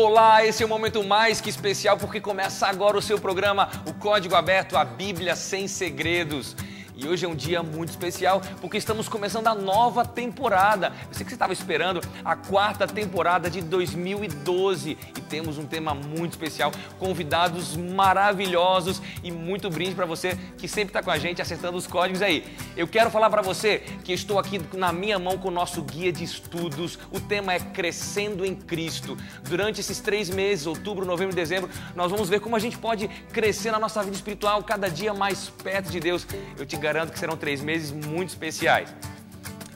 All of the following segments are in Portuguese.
Olá, esse é um momento mais que especial porque começa agora o seu programa, o Código Aberto, a Bíblia Sem Segredos. E hoje é um dia muito especial porque estamos começando a nova temporada. Eu sei que você estava esperando a quarta temporada de 2012 e temos um tema muito especial, convidados maravilhosos e muito brinde para você que sempre está com a gente acertando os códigos aí. Eu quero falar para você que estou aqui na minha mão com o nosso guia de estudos. O tema é Crescendo em Cristo. Durante esses 3 meses, outubro, novembro e dezembro, nós vamos ver como a gente pode crescer na nossa vida espiritual cada dia mais perto de Deus. Eu te garanto que serão 3 meses muito especiais.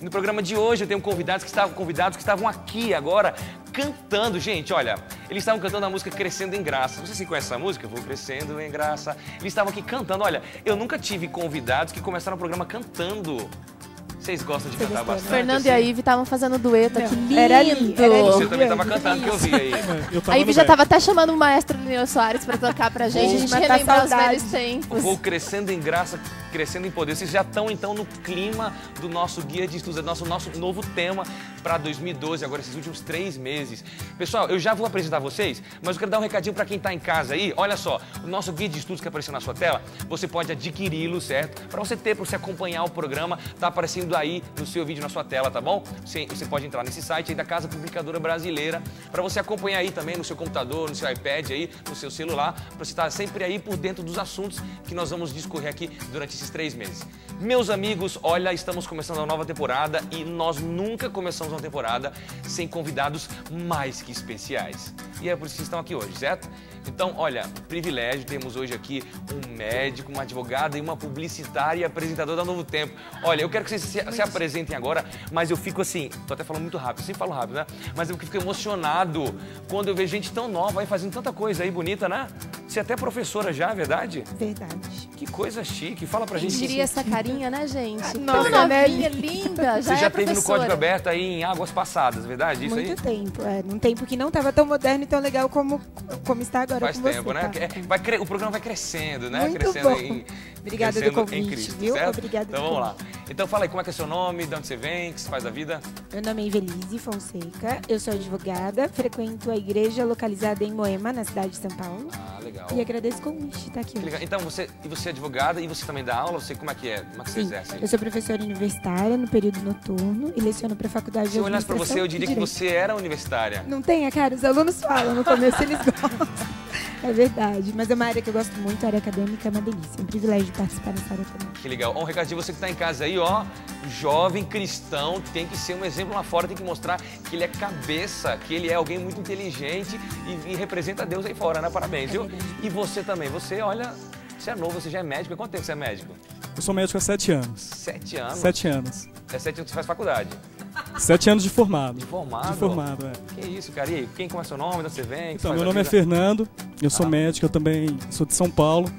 No programa de hoje eu tenho convidados que estavam aqui agora cantando. Gente, olha, eles estavam cantando a música Crescendo em Graça. Não sei se você conhece essa música, Vou Crescendo em Graça. Eles estavam aqui cantando. Olha, eu nunca tive convidados que começaram o programa cantando. Vocês gostam de cantar bastante? Fernando assim? e a Ivy estavam fazendo dueto aqui, lindo. Era lindo. Você também estava cantando, que eu vi aí. A Ivy já estava até chamando o maestro Lineu Soares para tocar pra gente, a gente relembrar os velhos tempos. Vou Crescendo em Graça, Crescendo em Poder. Vocês já estão, então, no clima do nosso guia de estudos, do nosso novo tema para 2012, agora esses últimos 3 meses. Pessoal, eu já vou apresentar vocês, mas eu quero dar um recadinho para quem está em casa aí. Olha só, o nosso guia de estudos que apareceu na sua tela, você pode adquiri-lo, certo? Para você ter, para você acompanhar o programa, tá aparecendo aí no seu vídeo, na sua tela, tá bom? Você pode entrar nesse site aí da Casa Publicadora Brasileira, para você acompanhar aí também no seu computador, no seu iPad aí, no seu celular, para você estar sempre aí por dentro dos assuntos que nós vamos discorrer aqui durante esses 3 meses. Meus amigos, olha, estamos começando a nova temporada e nós nunca começamos uma temporada sem convidados mais que especiais. E é por isso que estão aqui hoje, certo? Então, olha, privilégio, temos hoje aqui um médico, uma advogada e uma publicitária e apresentadora da Novo Tempo. Olha, eu quero que vocês se apresentem agora, mas eu fico assim, tô até falando muito rápido, eu sempre falo rápido, né? Mas eu fico emocionado quando eu vejo gente tão nova aí fazendo tanta coisa aí bonita, né? Você é até professora já, é verdade? Verdade. Que coisa chique, fala pra gente. Quem diria essa carinha, né, gente? Nossa, Tão né? novinha, linda, Você já é teve no professora. Código Aberto aí em águas passadas, é verdade? Isso aí? Muito tempo, num tempo que não estava tão moderno e tão legal como está agora Faz com tempo, você, né? tá? O programa vai crescendo, né? Muito Crescendo bom. Obrigada crescendo do convite, em Cristo, viu? certo? Obrigada Então do vamos lá. convite. Então fala aí, como é que é seu nome, de onde você vem, o que você faz da vida? Meu nome é Ivelise Fonseca, eu sou advogada, frequento a igreja localizada em Moema, na cidade de São Paulo. Ah, legal. E agradeço o convite de estar aqui Que hoje. legal. Então você é advogada e você também dá aula? Como é que é? Como é que você Sim, exerce? eu sou professora universitária no período noturno e leciono para a faculdade Se de eu olhasse pra administração você, eu e diria que direito. você era universitária. Não tem, cara, os alunos falam, no começo eles gostam. É verdade, mas é uma área que eu gosto muito, a área acadêmica é uma delícia. É um privilégio de participar dessa área também. Que legal. Ó, um recadinho, você que tá em casa aí, ó. Jovem cristão tem que ser um exemplo lá fora, tem que mostrar que ele é cabeça, que ele é alguém muito inteligente e representa Deus aí fora, né? Parabéns, viu? E você também, você, olha, você é novo, você já é médico. Há quanto tempo você é médico? Eu sou médico há 7 anos. 7 anos? 7 anos. É 7 anos que você faz faculdade? 7 anos de formado. De formado? De formado, é. Que isso, cara. E aí, quem é o seu nome, de onde você vem? Então, meu nome é Fernando, eu sou médico, eu também sou de São Paulo.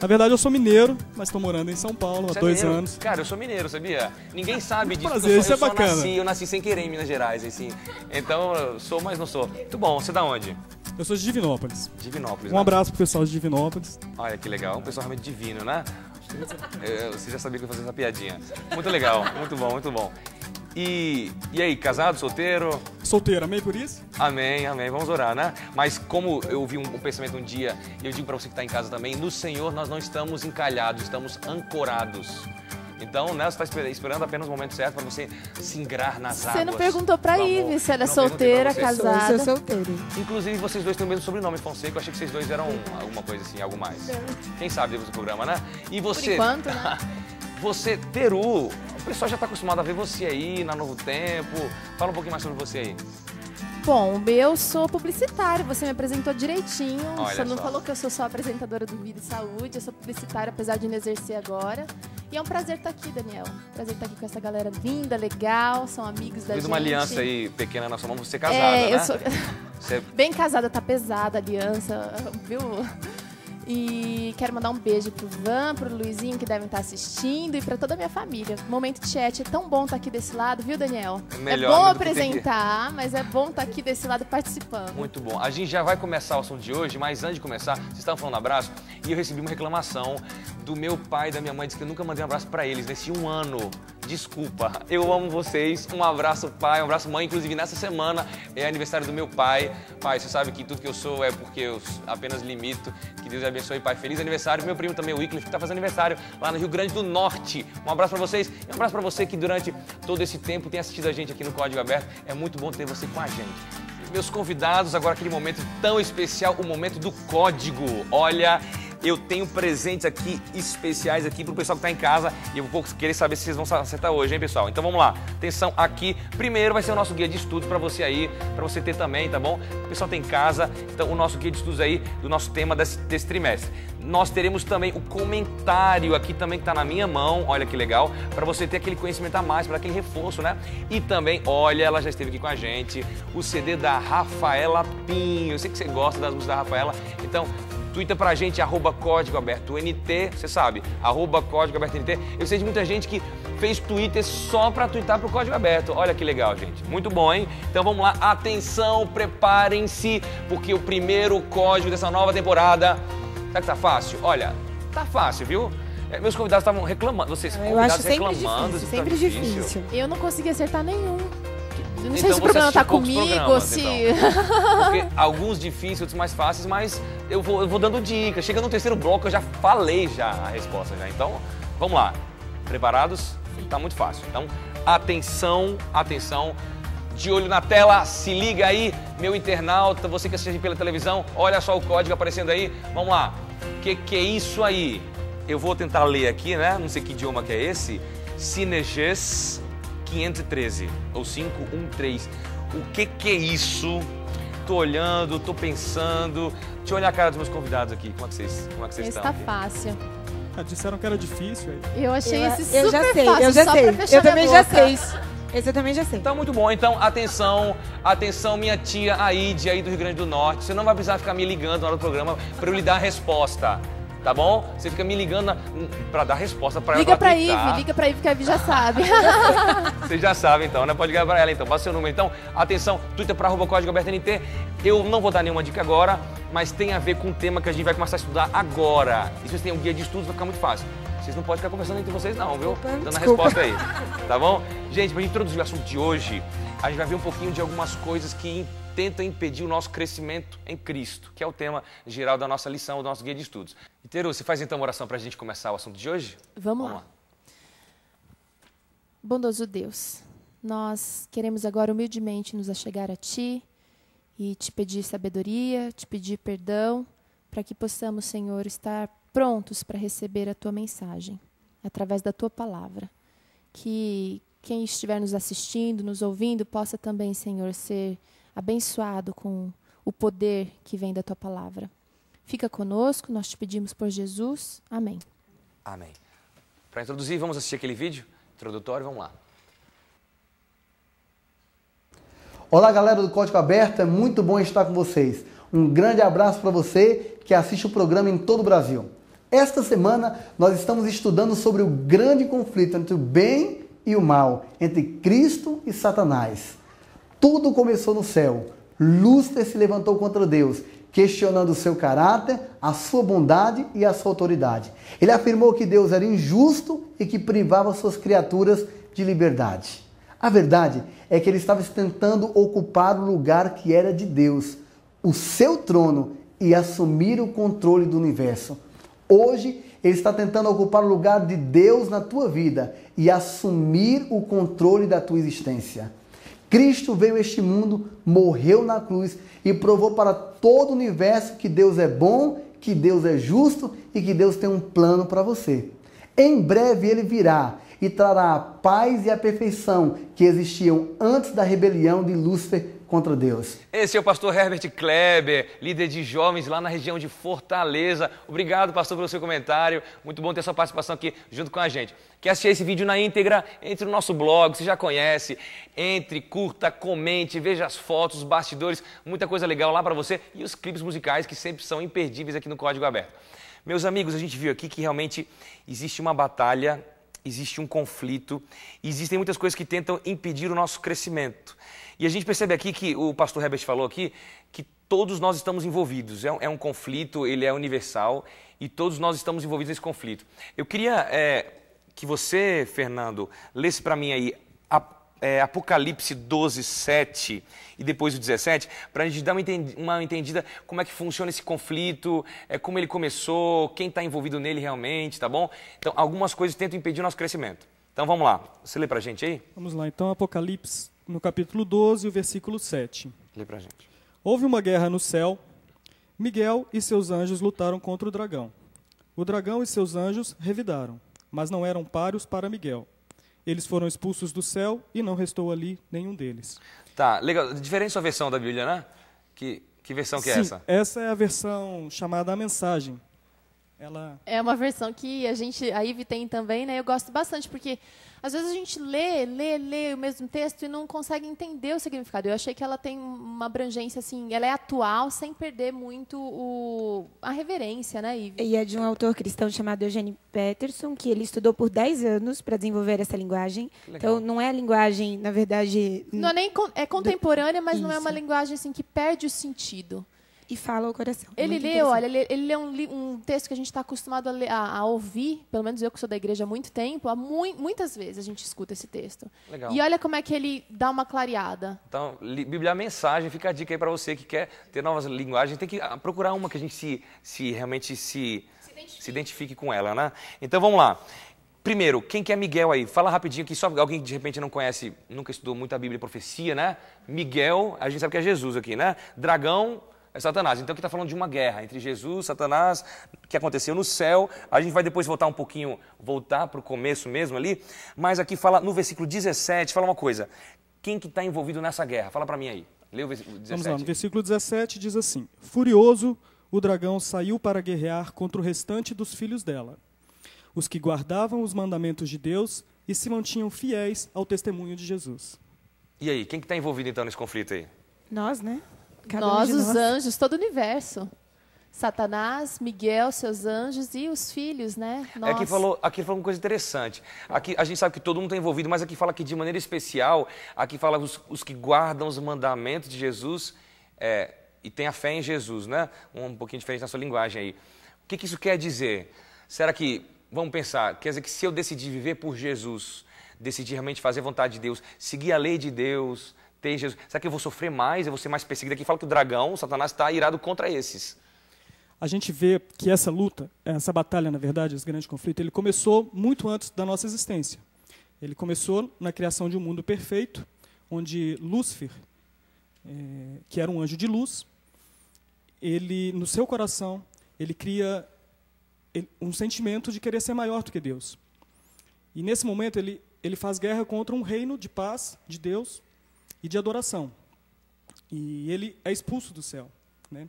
Na verdade, eu sou mineiro, mas estou morando em São Paulo há 2 anos. Cara, eu sou mineiro, sabia? Ninguém sabe disso. Prazer, isso é bacana. Eu nasci sem querer em Minas Gerais, assim. Então, eu sou, mas não sou. Muito bom. Você é da onde? Eu sou de Divinópolis. Divinópolis, Um abraço pro pessoal de Divinópolis. Olha que legal, um pessoal realmente divino, né? Você já sabia que eu ia fazer essa piadinha. Muito legal, muito bom, muito bom. E aí, casado, solteiro? Solteiro, amém por isso? Amém, amém. Vamos orar, né? Mas como eu vi um pensamento um dia, e eu digo para você que está em casa também, no Senhor nós não estamos encalhados, estamos ancorados. Então, né, você está esperando apenas o momento certo para você se ingrar nas águas. Você não perguntou pra Ivy se ela é solteira, casada. Eu sou solteira. Inclusive, vocês dois têm o mesmo sobrenome, Fonseca. Eu achei que vocês dois eram alguma coisa assim, algo mais. Quem sabe depois do programa, né? E você... Por enquanto, né? Você, Peru, o pessoal já está acostumado a ver você aí na Novo Tempo. Fala um pouquinho mais sobre você aí. Bom, eu sou publicitária, você me apresentou direitinho. Olha Você não só. falou que eu sou só apresentadora do Vida e Saúde, eu sou publicitária, apesar de não exercer agora. E é um prazer estar aqui, Daniel. Prazer estar aqui com essa galera linda, legal, são amigos da Fiz gente. uma aliança aí pequena na sua mão, você é casada, É, né? eu sou Você... bem casada, tá pesada a aliança, viu? E quero mandar um beijo pro Van, pro Luizinho, que devem estar assistindo, e pra toda a minha família. Momento chat, é tão bom estar aqui desse lado, viu, Daniel? Melhor, é bom né, do que ter que- apresentar, mas é bom estar aqui desse lado participando. Muito bom. A gente já vai começar o assunto de hoje, mas antes de começar, vocês estavam falando abraço, e eu recebi uma reclamação do meu pai e da minha mãe, disse que eu nunca mandei um abraço pra eles nesse 1 ano desculpa. Eu amo vocês. Um abraço, pai, um abraço, mãe. Inclusive, nessa semana é aniversário do meu pai. Pai, você sabe que tudo que eu sou é porque eu apenas limito. Que Deus abençoe, pai. Feliz aniversário. Meu primo também, o Wycliffe, que está fazendo aniversário lá no Rio Grande do Norte. Um abraço para vocês e um abraço para você que durante todo esse tempo tem assistido a gente aqui no Código Aberto. É muito bom ter você com a gente. Meus convidados, agora aquele momento tão especial, o momento do código. Olha, eu tenho presentes aqui especiais aqui pro pessoal que tá em casa e eu vou querer saber se vocês vão acertar hoje, hein, pessoal? Então vamos lá, atenção aqui. Primeiro vai ser o nosso guia de estudos para você aí, para você ter também, tá bom? O pessoal tem em casa, então o nosso guia de estudos aí do nosso tema desse trimestre. Nós teremos também o comentário aqui também que tá na minha mão, olha que legal, para você ter aquele conhecimento a mais, para aquele reforço, né? E também, olha, ela já esteve aqui com a gente, o CD da Rafaela Pinho. Eu sei que você gosta das músicas da Rafaela, então Twitter pra gente, @Código Aberto NT, você sabe, @Código Aberto NT. Eu sei de muita gente que fez Twitter só pra twittar pro Código Aberto. Olha que legal, gente. Muito bom, hein? Então vamos lá, atenção, preparem-se, porque o primeiro código dessa nova temporada... Será que tá fácil? Olha, tá fácil, viu? Meus convidados estavam reclamando, vocês convidados reclamando. Sempre difícil. Eu não consegui acertar nenhum. Eu não sei Então se o problema tá poucos comigo, programas, se... então. Porque alguns difíceis, outros mais fáceis, mas eu vou dando dicas. Chega no terceiro bloco, eu já falei a resposta já. Então, vamos lá. Preparados? Tá muito fácil. Então, atenção, atenção. De olho na tela, se liga aí, meu internauta, você que assiste pela televisão, olha só o código aparecendo aí. Vamos lá. Que é isso aí? Eu vou tentar ler aqui, né? Não sei que idioma que é esse. Synergies 513 ou 513. O que é isso? Tô olhando, tô pensando. Deixa eu olhar a cara dos meus convidados aqui. Como é que vocês Esse estão? tá aqui? fácil. Disseram que era difícil aí. Eu achei esse super eu já sei, fácil, eu já só sei. pra fechar Eu também minha já boca. sei. Esse eu também já sei. Então, muito bom. Então, atenção, atenção, minha tia Aide aí do Rio Grande do Norte. Você não vai precisar ficar me ligando na hora do programa para eu lhe dar a resposta, tá bom? Você fica me ligando para dar a resposta para ela. Liga pra Ivy, que a Ivy já sabe. Vocês já sabem, então, né? Pode ligar para ela, então. Passa seu número. Então, atenção, Twitter para @Código Aberto NT. Eu não vou dar nenhuma dica agora, mas tem a ver com o tema que a gente vai começar a estudar agora. E se vocês têm um guia de estudos, vai ficar muito fácil. Vocês não podem ficar conversando entre vocês não, viu? Dando a resposta aí, tá bom? Gente, pra gente introduzir o assunto de hoje, a gente vai ver um pouquinho de algumas coisas que tentam impedir o nosso crescimento em Cristo, que é o tema geral da nossa lição, do nosso guia de estudos. Iteru, você faz então uma oração pra gente começar o assunto de hoje? Vamos lá. Bondoso Deus, nós queremos agora humildemente nos achegar a Ti e Te pedir sabedoria, Te pedir perdão, para que possamos, Senhor, estar prontos para receber a Tua mensagem, através da Tua palavra. Que quem estiver nos assistindo, nos ouvindo, possa também, Senhor, ser abençoado com o poder que vem da Tua palavra. Fica conosco, nós Te pedimos por Jesus. Amém. Amém. Para introduzir, vamos assistir aquele vídeo introdutório, vamos lá. Olá, galera do Código Aberto, é muito bom estar com vocês. Um grande abraço para você que assiste o programa em todo o Brasil. Esta semana nós estamos estudando sobre o grande conflito entre o bem e o mal, entre Cristo e Satanás. Tudo começou no céu. Lúcifer se levantou contra Deus, questionando o seu caráter, a sua bondade e a sua autoridade. Ele afirmou que Deus era injusto e que privava suas criaturas de liberdade. A verdade é que ele estava tentando ocupar o lugar que era de Deus, o seu trono, e assumir o controle do universo. Hoje, ele está tentando ocupar o lugar de Deus na tua vida e assumir o controle da tua existência. Cristo veio a este mundo, morreu na cruz e provou para todo o universo que Deus é bom, que Deus é justo e que Deus tem um plano para você. Em breve ele virá e trará a paz e a perfeição que existiam antes da rebelião de Lúcifer contra Deus. Esse é o pastor Herbert Kleber, líder de jovens lá na região de Fortaleza. Obrigado, pastor, pelo seu comentário. Muito bom ter sua participação aqui junto com a gente. Quer assistir esse vídeo na íntegra? Entre no nosso blog, você já conhece. Entre, curta, comente, veja as fotos, os bastidores, muita coisa legal lá para você e os clipes musicais que sempre são imperdíveis aqui no Código Aberto. Meus amigos, a gente viu aqui que realmente existe uma batalha, existe um conflito, existem muitas coisas que tentam impedir o nosso crescimento. E a gente percebe aqui que o pastor Herbert falou aqui que todos nós estamos envolvidos. É um conflito, ele é universal e todos nós estamos envolvidos nesse conflito. Eu queria que você, Fernando, lesse para mim aí Apocalipse 12, 7 e depois o 17, para a gente dar uma entendida como é que funciona esse conflito, como ele começou, quem está envolvido nele realmente, tá bom? Então, algumas coisas tentam impedir o nosso crescimento. Então, vamos lá. Você lê para a gente aí? Vamos lá, então, Apocalipse, no capítulo 12, o versículo 7. Lê para a gente. Houve uma guerra no céu. Miguel e seus anjos lutaram contra o dragão. O dragão e seus anjos revidaram, mas não eram páreos para Miguel. Eles foram expulsos do céu e não restou ali nenhum deles. Tá, legal. Diferente sua versão da Bíblia, né? Que versão que é essa? Essa é a versão chamada A Mensagem. É uma versão que a Ivy tem também, né? Eu gosto bastante, porque às vezes a gente lê o mesmo texto e não consegue entender o significado. Eu achei que ela tem uma abrangência, assim, ela é atual, sem perder muito a reverência, né, Ivy? E é de um autor cristão chamado Eugene Peterson, que ele estudou por 10 anos para desenvolver essa linguagem. Então, não é a linguagem, na verdade... Não é nem é contemporânea, mas não é uma linguagem assim, que perde o sentido. E fala ao coração. Ele lê um texto que a gente está acostumado a ouvir, pelo menos eu que sou da igreja há muito tempo, muitas vezes a gente escuta esse texto. Legal. E olha como é que ele dá uma clareada. Então, Bíblia é a Mensagem, fica a dica aí para você que quer ter novas linguagens, tem que procurar uma que a gente realmente se identifique com ela, né? Então, vamos lá. Primeiro, quem que é Miguel aí? Fala rapidinho que só alguém que de repente não conhece, nunca estudou muito a Bíblia e profecia, né? Miguel, a gente sabe que é Jesus aqui, né? Dragão é Satanás. Então aqui está falando de uma guerra entre Jesus e Satanás, que aconteceu no céu. A gente vai depois voltar para o começo mesmo ali. Mas aqui fala, no versículo 17, fala uma coisa. Quem que está envolvido nessa guerra? Fala para mim aí. Lê o versículo 17. Vamos lá, no versículo 17 diz assim: Furioso, o dragão saiu para guerrear contra o restante dos filhos dela, os que guardavam os mandamentos de Deus e se mantinham fiéis ao testemunho de Jesus. E aí, quem que está envolvido então nesse conflito aí? Nós, né? Nós, os anjos, todo o universo. Satanás, Miguel, seus anjos e os filhos, né? Nós. Aqui falou uma coisa interessante. Aqui a gente sabe que todo mundo está envolvido, mas aqui fala que de maneira especial, aqui fala os que guardam os mandamentos de Jesus e têm a fé em Jesus, né? Um pouquinho diferente na sua linguagem aí. O que isso quer dizer? Será que, vamos pensar, quer dizer que se eu decidir viver por Jesus, decidir realmente fazer a vontade de Deus, seguir a lei de Deus, ter Jesus, será que eu vou sofrer mais, eu vou ser mais perseguido? Aqui fala que o dragão, o Satanás, está irado contra esses. A gente vê que essa luta, essa batalha, na verdade, esse grande conflito, ele começou muito antes da nossa existência. Ele começou na criação de um mundo perfeito, onde Lúcifer, que era um anjo de luz, ele, no seu coração, ele cria um sentimento de querer ser maior do que Deus. E nesse momento ele faz guerra contra um reino de paz, de Deus e de adoração. E ele é expulso do céu, né?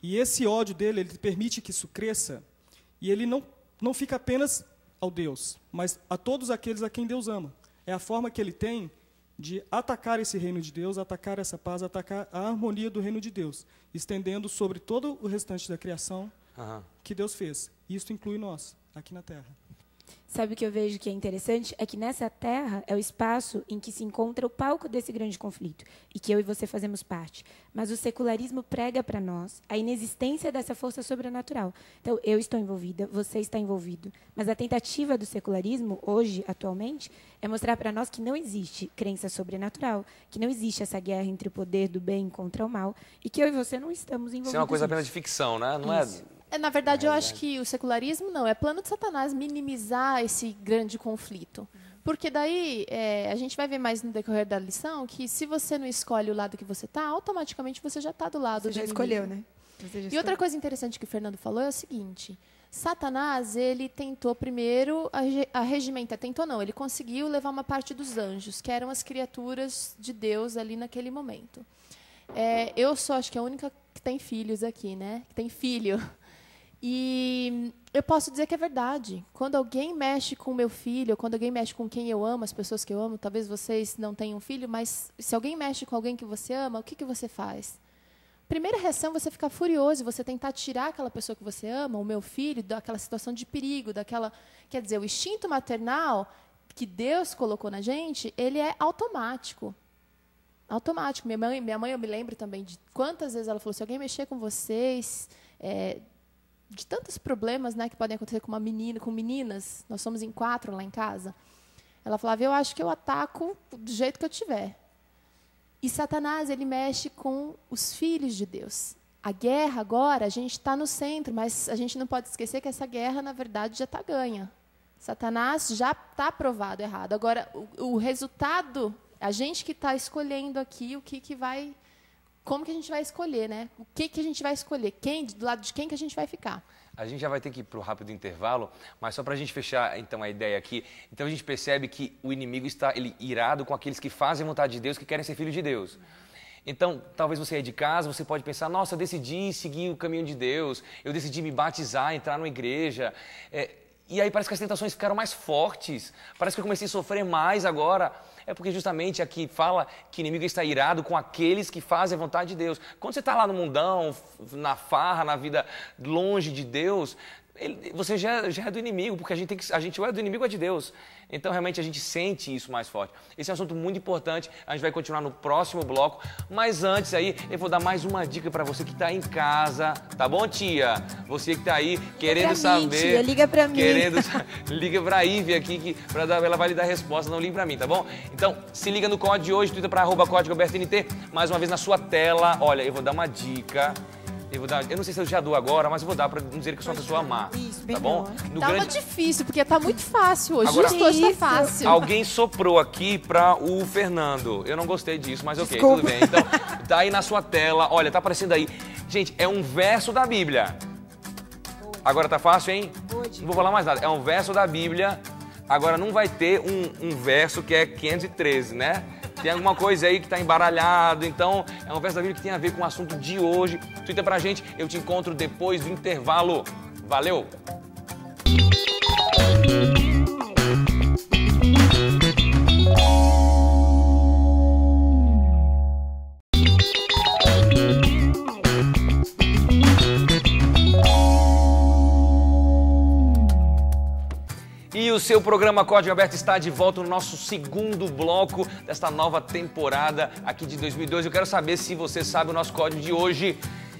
E esse ódio dele, ele permite que isso cresça, e ele não fica apenas ao Deus, mas a todos aqueles a quem Deus ama. É a forma que ele tem de atacar esse reino de Deus, atacar essa paz, atacar a harmonia do reino de Deus, estendendo sobre todo o restante da criação que Deus fez. E isso inclui nós, aqui na Terra. Sabe o que eu vejo que é interessante? É que nessa terra é o espaço em que se encontra o palco desse grande conflito, e que eu e você fazemos parte. Mas o secularismo prega para nós a inexistência dessa força sobrenatural. Então, eu estou envolvida, você está envolvido. Mas a tentativa do secularismo, hoje, atualmente, é mostrar para nós que não existe crença sobrenatural, que não existe essa guerra entre o poder do bem contra o mal, e que eu e você não estamos envolvidos. Isso é uma coisa nisso. apenas de ficção, né? Não Isso. Na verdade, eu acho que o secularismo é plano de Satanás minimizar esse grande conflito. Porque daí, a gente vai ver mais no decorrer da lição, que se você não escolhe o lado que você está, automaticamente você já está do lado do Você já inimigo. escolheu, né? E outra coisa interessante que o Fernando falou é o seguinte: Satanás, ele tentou primeiro ele conseguiu levar uma parte dos anjos, que eram as criaturas de Deus ali naquele momento. Eu sou, acho que a única que tem filhos aqui, né? Que tem filho. E eu posso dizer que é verdade. Quando alguém mexe com o meu filho, quando alguém mexe com quem eu amo, as pessoas que eu amo, talvez vocês não tenham filho, mas se alguém mexe com alguém que você ama, o que você faz? Primeira reação é você ficar furioso, você tentar tirar aquela pessoa que você ama, o meu filho, daquela situação de perigo, quer dizer, o instinto maternal que Deus colocou na gente, ele é automático. Automático. Minha mãe, eu me lembro também de quantas vezes ela falou: se alguém mexer com vocês, de tantos problemas, né, que podem acontecer com uma menina, com meninas. Nós somos em 4 lá em casa. Ela falava, eu acho que eu ataco do jeito que eu tiver. E Satanás, ele mexe com os filhos de Deus. A guerra agora, a gente está no centro, mas a gente não pode esquecer que essa guerra, na verdade, já está ganha. Satanás já está provado errado. Agora, o resultado, a gente que está escolhendo aqui o que vai... Como que a gente vai escolher, né? O que a gente vai escolher? Do lado de quem que a gente vai ficar? A gente já vai ter que ir para o rápido intervalo, mas só para a gente fechar então a ideia aqui. Então a gente percebe que o inimigo está irado com aqueles que fazem a vontade de Deus, que querem ser filhos de Deus. Então, talvez você aí de casa, você pode pensar, nossa, eu decidi seguir o caminho de Deus, eu decidi me batizar, entrar numa igreja. E aí parece que as tentações ficaram mais fortes, parece que eu comecei a sofrer mais agora. É porque justamente aqui fala que o inimigo está irado com aqueles que fazem a vontade de Deus. Quando você está lá no mundão, na farra, na vida longe de Deus, você já é do inimigo, porque a gente ou é do inimigo ou é de Deus. Então, realmente, a gente sente isso mais forte. Esse é um assunto muito importante, a gente vai continuar no próximo bloco. Mas antes aí, eu vou dar mais uma dica para você que está em casa. Tá bom, tia? Você que está aí querendo saber... Tia, liga para mim. Liga para a Ivy aqui, ela vai lhe dar a resposta, não liga para mim, tá bom? Então, se liga no código de hoje, twitter para @códigoabertont. Mais uma vez na sua tela. Olha, eu vou dar uma dica. Eu não sei se eu já dou agora, mas eu vou dar para não dizer que eu sou uma pessoa má. Isso, tá bom? Tava difícil, porque tá muito fácil hoje. Agora, justo hoje tá fácil. Alguém soprou aqui para o Fernando. Eu não gostei disso, mas ok, Desculpa. tudo bem. Então, tá aí na sua tela. Olha, tá aparecendo aí. Gente, é um verso da Bíblia. Agora tá fácil, hein? Não vou falar mais nada. É um verso da Bíblia. Agora não vai ter um verso que é 513, né? Tem alguma coisa aí que está embaralhado, então é um verso da Bíblia que tem a ver com o assunto de hoje. Twitter pra gente, eu te encontro depois do intervalo. Valeu! E o seu programa Código Aberto está de volta no nosso segundo bloco desta nova temporada aqui de 2012. Eu quero saber se você sabe o nosso código de hoje.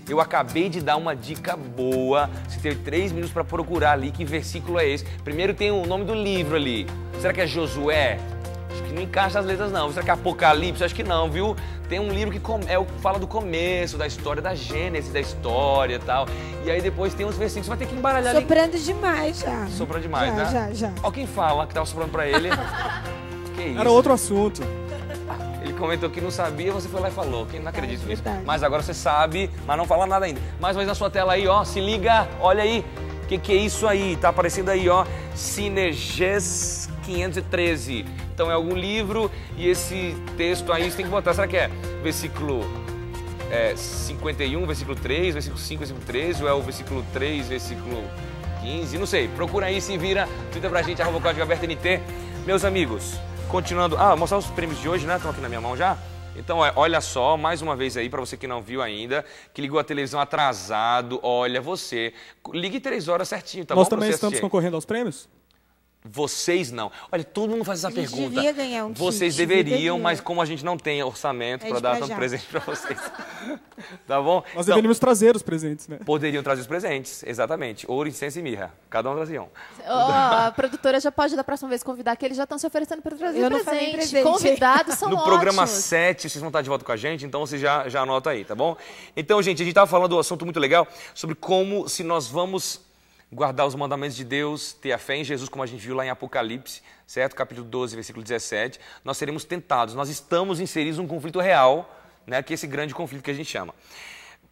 Eu acabei de dar uma dica boa. Você teve 3 minutos para procurar ali que versículo é esse. Primeiro tem o nome do livro ali. Será que é Josué? Acho que não encaixa as letras não. Será que é Apocalipse? Acho que não, viu? Tem um livro que fala do começo, da história, da gênese da história e tal. E aí depois tem uns versículos, você vai ter que embaralhar ali. Soprando demais já. Soprando demais, né? Já. Ó, quem fala que tava soprando pra ele. Que isso? Era outro assunto. Ele comentou que não sabia, você foi lá e falou. Quem não acredita nisso? Verdade. Mas agora você sabe, mas não fala nada ainda. Mais uma vez na sua tela aí, ó, se liga, olha aí. O que é isso aí? Tá aparecendo aí, ó, Sinerges 513. Então é algum livro e esse texto aí você tem que botar. Será que é versículo 51, versículo 3, versículo 5, versículo 13, ou é o versículo 3, versículo 15? Não sei. Procura aí, se vira, twitta pra gente, @códigoabertont. Meus amigos, continuando. Mostrar os prêmios de hoje, né? Estão aqui na minha mão já. Então, olha só, mais uma vez aí, para você que não viu ainda, que ligou a televisão atrasado, olha você. Ligue 3 horas certinho, tá bom? Nós também estamos concorrendo aos prêmios? Vocês não. Olha, todo mundo faz essa pergunta. Devia ganhar um Vocês kit, deveriam, devia. mas como a gente não tem orçamento para dar tanto já. presente para vocês. Tá bom? Nós deveríamos trazer os presentes, né? Poderiam trazer os presentes, exatamente. Ouro, incenso e mirra. Cada um trazia um. A produtora já pode da próxima vez convidar, que eles já estão se oferecendo para trazer Eu não falei presente. Convidados são No ótimos. programa 7, vocês vão estar de volta com a gente, então você já anota aí, tá bom? Então, gente, a gente estava falando um assunto muito legal sobre como se nós vamos guardar os mandamentos de Deus, ter a fé em Jesus, como a gente viu lá em Apocalipse, certo? Capítulo 12, versículo 17. Nós seremos tentados, nós estamos inseridos num conflito real, né? Que é esse grande conflito que a gente chama.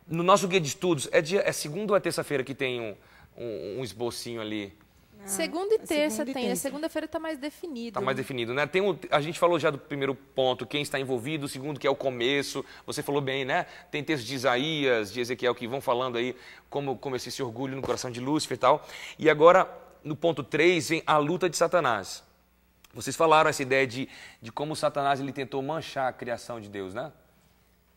No nosso guia de estudos, é segunda ou é terça-feira que tem um esbocinho ali? Segunda e terça segunda e tem. A terça. segunda-feira está mais definido. Está mais definido, né? A gente falou já do primeiro ponto, quem está envolvido, o segundo que é o começo. Você falou bem, né? Tem textos de Isaías, de Ezequiel que vão falando aí como começou esse orgulho no coração de Lúcifer e tal. E agora, no ponto 3, vem a luta de Satanás. Vocês falaram essa ideia de como Satanás ele tentou manchar a criação de Deus, né?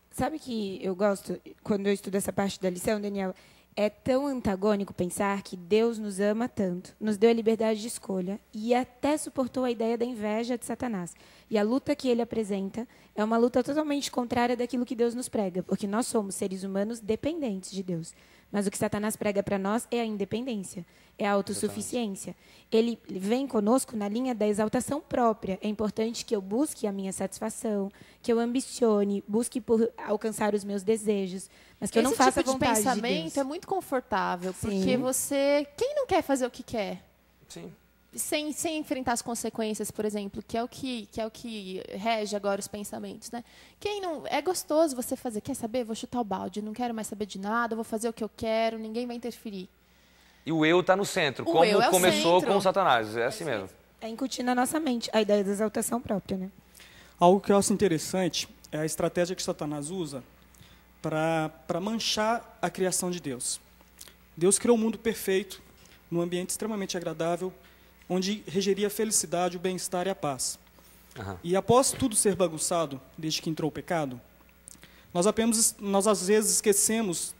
Sabe que eu gosto, quando eu estudo essa parte da lição, Daniel, é tão antagônico pensar que Deus nos ama tanto, nos deu a liberdade de escolha e até suportou a ideia da inveja de Satanás. E a luta que ele apresenta é uma luta totalmente contrária daquilo que Deus nos prega, porque nós somos seres humanos dependentes de Deus. Mas o que Satanás prega para nós é a independência, é a autossuficiência. Ele vem conosco na linha da exaltação própria. É importante que eu busque a minha satisfação, que eu ambicione, busque por alcançar os meus desejos, mas que eu não faça a vontade de Deus. Esse tipo de pensamento é muito confortável, Sim. porque você... Quem não quer fazer o que quer? Sim. Sem enfrentar as consequências, por exemplo, que é o que rege agora os pensamentos, né? Quem não é gostoso você fazer, quer saber? Vou chutar o balde, não quero mais saber de nada, vou fazer o que eu quero, ninguém vai interferir. E o eu está no centro, O como eu é o começou centro. com o Satanás, é assim mesmo. É incutir na nossa mente a ideia da exaltação própria, né? Algo que eu acho interessante é a estratégia que Satanás usa para manchar a criação de Deus. Deus criou um mundo perfeito, num ambiente extremamente agradável, onde regeria a felicidade, o bem-estar e a paz. Aham. E após tudo ser bagunçado, desde que entrou o pecado, nós às vezes esquecemos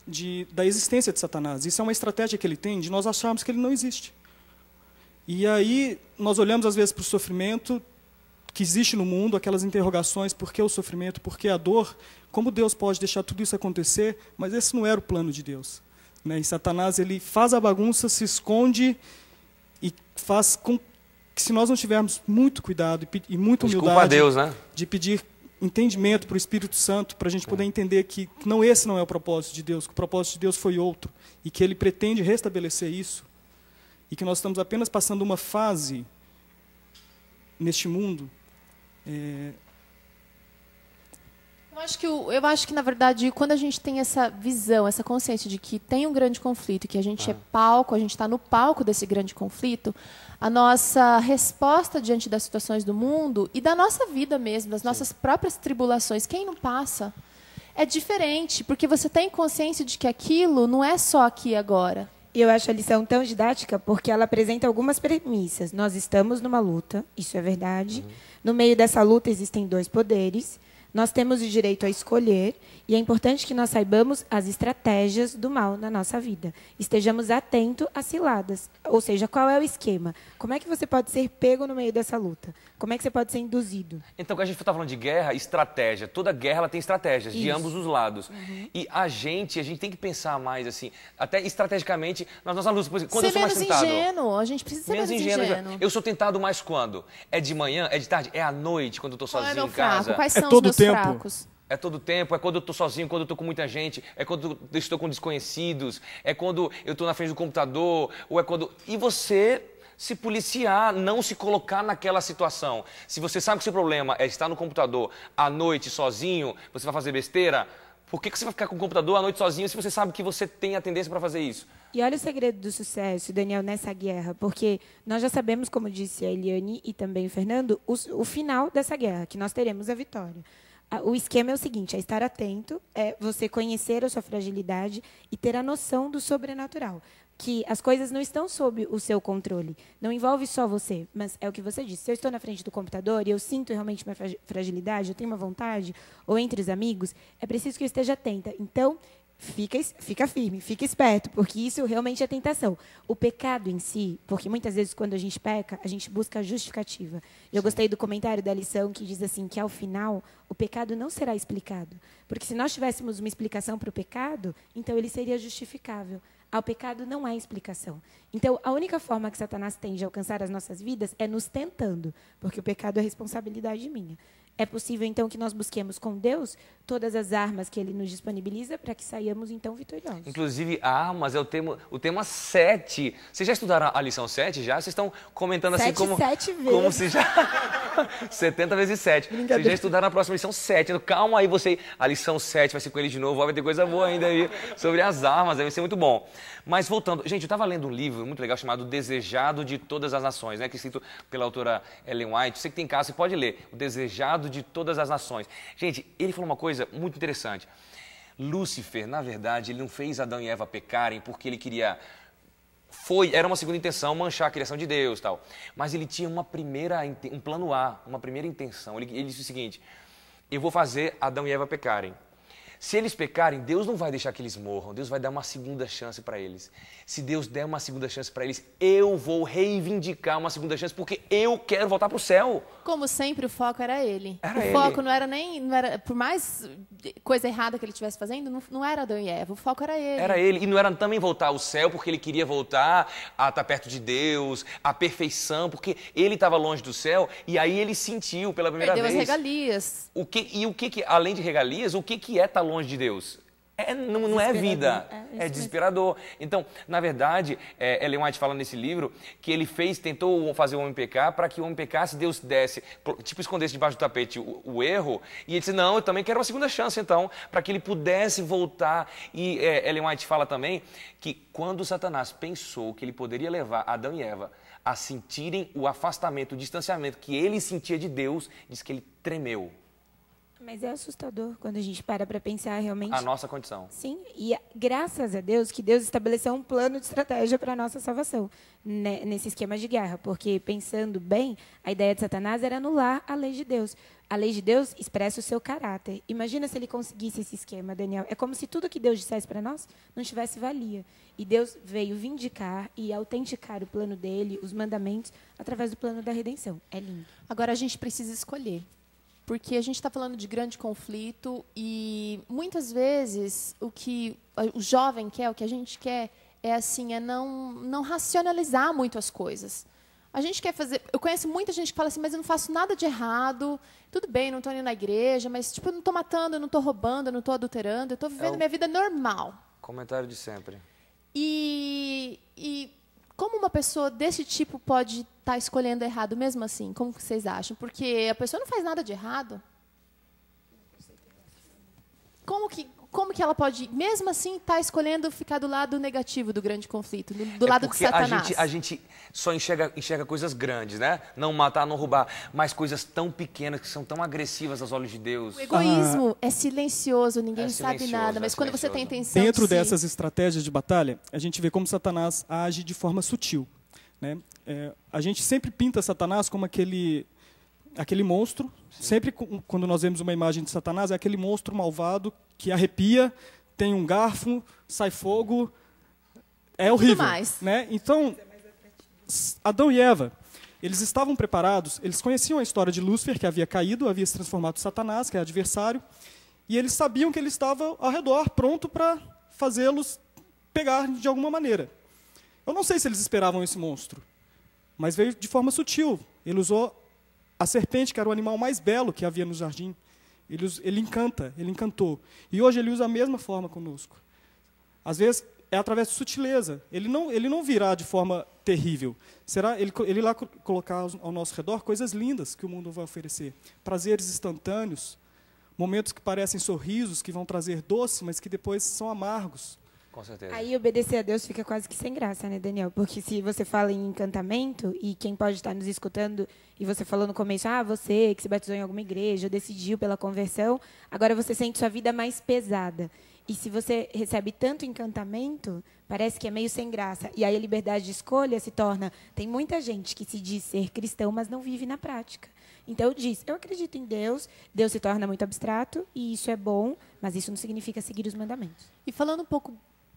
da existência de Satanás. Isso é uma estratégia que ele tem de nós acharmos que ele não existe. E aí nós olhamos às vezes para o sofrimento que existe no mundo, aquelas interrogações, por que o sofrimento, por que a dor, como Deus pode deixar tudo isso acontecer, mas esse não era o plano de Deus. Né? E Satanás, ele faz a bagunça, se esconde e faz com que, se nós não tivermos muito cuidado e muita Desculpa humildade, a Deus, né? de pedir entendimento para o Espírito Santo, para a gente poder entender que esse não é o propósito de Deus, que o propósito de Deus foi outro, e que Ele pretende restabelecer isso, e que nós estamos apenas passando uma fase neste mundo. Eu acho que, na verdade, quando a gente tem essa visão, essa consciência de que tem um grande conflito, que a gente é palco, a gente está no palco desse grande conflito, a nossa resposta diante das situações do mundo e da nossa vida mesmo, das nossas próprias tribulações, quem não passa, é diferente, porque você tem consciência de que aquilo não é só aqui e agora. E eu acho a lição tão didática porque ela apresenta algumas premissas. Nós estamos numa luta, isso é verdade. No meio dessa luta existem dois poderes. Nós temos o direito a escolher e é importante que nós saibamos as estratégias do mal na nossa vida. Estejamos atentos às ciladas. Ou seja, qual é o esquema? Como é que você pode ser pego no meio dessa luta? Como é que você pode ser induzido? Então, quando a gente está falando de guerra, estratégia. Toda guerra ela tem estratégias de ambos os lados. E a gente tem que pensar mais assim, até estrategicamente, nas nossas lutas. Por exemplo, quando eu Ser sou mais menos tentado. ingênuo, a gente precisa ser menos ingênuo. Eu sou tentado mais quando? É de manhã? É de tarde? É à noite, quando eu estou Qual é sozinho meu em casa? fraco? Quais É são os todo meus tempo. fracos? É todo tempo, é quando eu estou sozinho, quando eu estou com muita gente, é quando eu estou com desconhecidos, é quando eu estou na frente do computador, ou é quando... E você se policiar, não se colocar naquela situação. Se você sabe que o seu problema é estar no computador à noite sozinho, você vai fazer besteira, por que você vai ficar com o computador à noite sozinho se você sabe que você tem a tendência para fazer isso? E olha o segredo do sucesso, Daniel, nessa guerra, porque nós já sabemos, como disse a Eliane e também o Fernando, o final dessa guerra, que nós teremos a vitória. O esquema é o seguinte, é estar atento, é você conhecer a sua fragilidade e ter a noção do sobrenatural, que as coisas não estão sob o seu controle, não envolve só você, mas é o que você disse, se eu estou na frente do computador e eu sinto realmente minha fragilidade, eu tenho uma vontade, ou entre os amigos, é preciso que eu esteja atenta. Então, fica firme, fica esperto, porque isso realmente é tentação. O pecado em si, porque muitas vezes quando a gente peca, a gente busca a justificativa. Eu gostei do comentário da lição que diz assim, que ao final o pecado não será explicado. Porque se nós tivéssemos uma explicação para o pecado, então ele seria justificável. Ao pecado não há explicação. Então, a única forma que Satanás tem de alcançar as nossas vidas é nos tentando, porque o pecado é responsabilidade minha. É possível, então, que nós busquemos com Deus todas as armas que Ele nos disponibiliza para que saiamos, então, vitoriosos. Inclusive, armas é o tema 7. Vocês já estudaram a lição 7 já? Vocês estão comentando assim como... 7 vezes. Como se já... 70 vezes 7. Vocês já estudaram a próxima lição 7. Calma aí, você... A lição 7 vai ser com ele de novo, vai ter coisa boa ainda aí sobre as armas, vai ser muito bom. Mas voltando, gente, eu estava lendo um livro muito legal chamado Desejado de Todas as Nações, né? Que é escrito pela autora Ellen White. Você que tem em casa, você pode ler. O Desejado de Todas as Nações. Gente, ele falou uma coisa muito interessante. Lúcifer, na verdade, ele não fez Adão e Eva pecarem porque ele queria... Era uma segunda intenção, manchar a criação de Deus e tal. Mas ele tinha um plano A, uma primeira intenção. Ele disse o seguinte, eu vou fazer Adão e Eva pecarem. se eles pecarem, Deus não vai deixar que eles morram. Deus vai dar uma segunda chance para eles. Se Deus der uma segunda chance para eles, eu vou reivindicar uma segunda chance, porque eu quero voltar para o céu. Como sempre, o foco era ele. Era o foco não era nem... por mais coisa errada que ele estivesse fazendo, não era Adão e Eva. O foco era ele. Era ele. E não era também voltar ao céu, porque ele queria voltar a estar perto de Deus, a perfeição, porque ele estava longe do céu, e aí ele sentiu pela primeira vez. Perdeu as regalias. Além de regalias, o que é estar longe de Deus? Não é vida, é desesperador. Então, na verdade, Ellen White fala nesse livro que ele tentou fazer o homem pecar para que o homem pecasse, Deus desse, tipo escondesse debaixo do tapete o erro, e ele disse, não, eu também quero uma segunda chance, então, para que ele pudesse voltar. E Ellen White fala também que quando Satanás pensou que ele poderia levar Adão e Eva a sentirem o afastamento, o distanciamento que ele sentia de Deus, diz que ele tremeu. Mas é assustador quando a gente para pensar realmente... A nossa condição. Sim, e graças a Deus que Deus estabeleceu um plano de estratégia para a nossa salvação, né, nesse esquema de guerra. Porque, pensando bem, a ideia de Satanás era anular a lei de Deus. A lei de Deus expressa o seu caráter. Imagina se ele conseguisse esse esquema, Daniel. É como se tudo que Deus dissesse para nós não tivesse valia. E Deus veio vindicar e autenticar o plano dele, os mandamentos, através do plano da redenção. É lindo. Agora a gente precisa escolher. Porque a gente está falando de grande conflito e muitas vezes o que o jovem quer, o que a gente quer é não racionalizar muito as coisas. A gente quer fazer... Eu conheço muita gente que fala assim, mas eu não faço nada de errado, tudo bem, não estou indo na igreja, mas tipo, eu não estou matando, eu não estou roubando, eu não estou adulterando, eu estou vivendo minha vida normal. Comentário de sempre. E como uma pessoa desse tipo pode estar escolhendo errado mesmo assim? Como que vocês acham? Porque a pessoa não faz nada de errado. Como que ela pode, mesmo assim, estar escolhendo ficar do lado negativo do grande conflito, do lado de Satanás? Porque a gente só enxerga coisas grandes, né? Não matar, não roubar, mas coisas tão pequenas, que são tão agressivas aos olhos de Deus. O egoísmo é silencioso, ninguém sabe nada, mas quando você tem intenção dentro dessas estratégias de batalha, a gente vê como Satanás age de forma sutil, né? A gente sempre pinta Satanás como aquele monstro. Sim. Sempre quando nós vemos uma imagem de Satanás, é aquele monstro malvado que arrepia, tem um garfo, sai fogo, é horrível. Né? Então, Adão e Eva, eles estavam preparados, eles conheciam a história de Lúcifer, que havia caído, havia se transformado em Satanás, que é adversário, e eles sabiam que ele estava ao redor, pronto para fazê-los pegar de alguma maneira. Eu não sei se eles esperavam esse monstro, mas veio de forma sutil. Ele usou a serpente, que era o animal mais belo que havia no jardim. Ele encantou. E hoje ele usa a mesma forma conosco. Às vezes é através de sutileza. Ele não virá de forma terrível. Será ele irá colocar ao nosso redor coisas lindas que o mundo vai oferecer. Prazeres instantâneos, momentos que parecem sorrisos, que vão trazer doce, mas que depois são amargos. Com certeza. Aí obedecer a Deus fica quase que sem graça, né, Daniel? Porque se você fala em encantamento, e quem pode estar nos escutando, e você falou no começo, você que se batizou em alguma igreja, decidiu pela conversão, agora você sente sua vida mais pesada. E se você recebe tanto encantamento, parece que é meio sem graça. E aí a liberdade de escolha se torna... Tem muita gente que se diz ser cristão, mas não vive na prática. Então, eu acredito em Deus, Deus se torna muito abstrato, e isso é bom, mas isso não significa seguir os mandamentos. E falando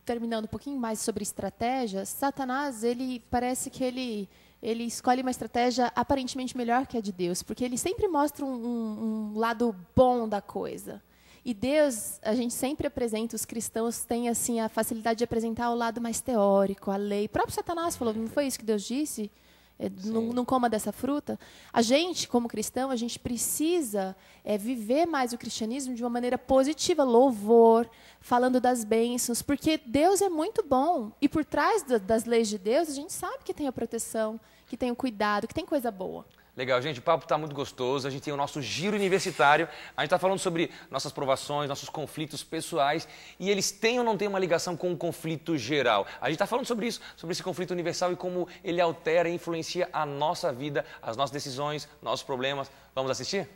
terminando um pouquinho mais sobre estratégia, Satanás, parece que ele escolhe uma estratégia aparentemente melhor que a de Deus, porque ele sempre mostra um lado bom da coisa. E Deus, a gente sempre apresenta, os cristãos têm assim a facilidade de apresentar o lado mais teórico, a lei. O próprio Satanás falou, não foi isso que Deus disse? Não coma dessa fruta. A gente, como cristão, a gente precisa viver mais o cristianismo de uma maneira positiva, louvor, falando das bênçãos, porque Deus é muito bom. E por trás das leis de Deus, a gente sabe que tem a proteção, que tem o cuidado, que tem coisa boa. Legal, gente, o papo está muito gostoso, a gente tem o nosso giro universitário, a gente está falando sobre nossas provações, nossos conflitos pessoais, e eles têm ou não têm uma ligação com o conflito geral. A gente está falando sobre isso, sobre esse conflito universal e como ele altera e influencia a nossa vida, as nossas decisões, nossos problemas. Vamos assistir?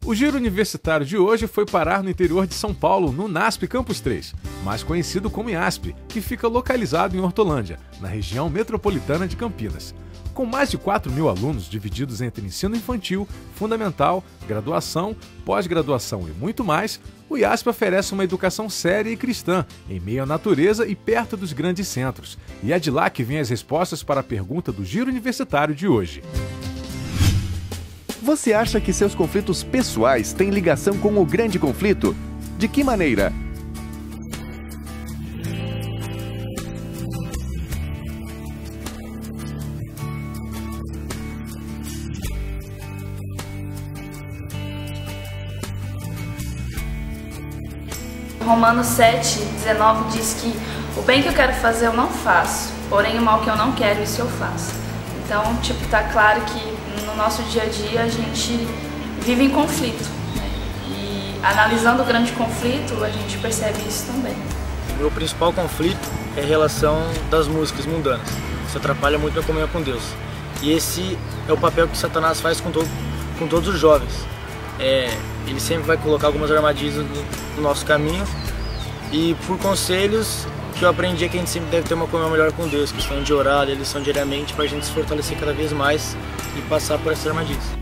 O giro universitário de hoje foi parar no interior de São Paulo, no NASP Campus 3, mais conhecido como IASP, que fica localizado em Hortolândia, na região metropolitana de Campinas. Com mais de 4.000 alunos divididos entre ensino infantil, fundamental, graduação, pós-graduação e muito mais, o IASP oferece uma educação séria e cristã, em meio à natureza e perto dos grandes centros. E é de lá que vêm as respostas para a pergunta do Giro Universitário de hoje. Você acha que seus conflitos pessoais têm ligação com o grande conflito? De que maneira? Romanos 7:19 diz que o bem que eu quero fazer eu não faço, porém o mal que eu não quero, isso eu faço. Então, tá claro que no nosso dia a dia a gente vive em conflito, né? E analisando o grande conflito, a gente percebe isso também. O meu principal conflito é a relação das músicas mundanas. Isso atrapalha muito a minha comunhão com Deus. E esse é o papel que Satanás faz com todos os jovens. Ele sempre vai colocar algumas armadilhas no nosso caminho, e por conselhos que eu aprendi é que a gente sempre deve ter uma comunhão melhor com Deus, questão de orar, ler lição diariamente, para a gente se fortalecer cada vez mais e passar por essas armadilhas.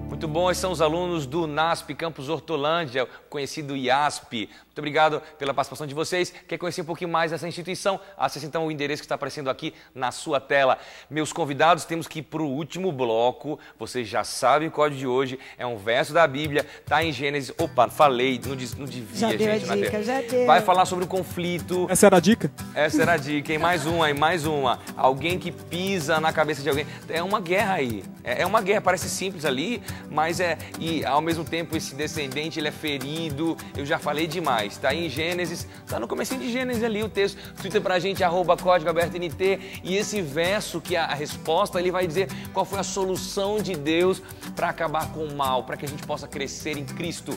Muito bom, esses são os alunos do NASP Campus Hortolândia, conhecido IASP. Muito obrigado pela participação de vocês. Quer conhecer um pouquinho mais dessa instituição? Acesse então o endereço que está aparecendo aqui na sua tela. Meus convidados, temos que ir para o último bloco. Vocês já sabem o código de hoje, é um verso da Bíblia, está em Gênesis. Opa, falei, não devia, Já deu gente. a dica, já deu. Vai falar sobre o conflito. Essa era a dica? Essa era a dica, hein? Mais uma. Alguém que pisa na cabeça de alguém. É uma guerra aí. É uma guerra, parece simples ali, mas e ao mesmo tempo esse descendente ele é ferido. Eu já falei demais, tá aí em Gênesis, tá no comecinho de Gênesis ali o texto. Twitter pra gente, @códigoabertoNT, e esse verso que a resposta, ele vai dizer qual foi a solução de Deus para acabar com o mal, para que a gente possa crescer em Cristo.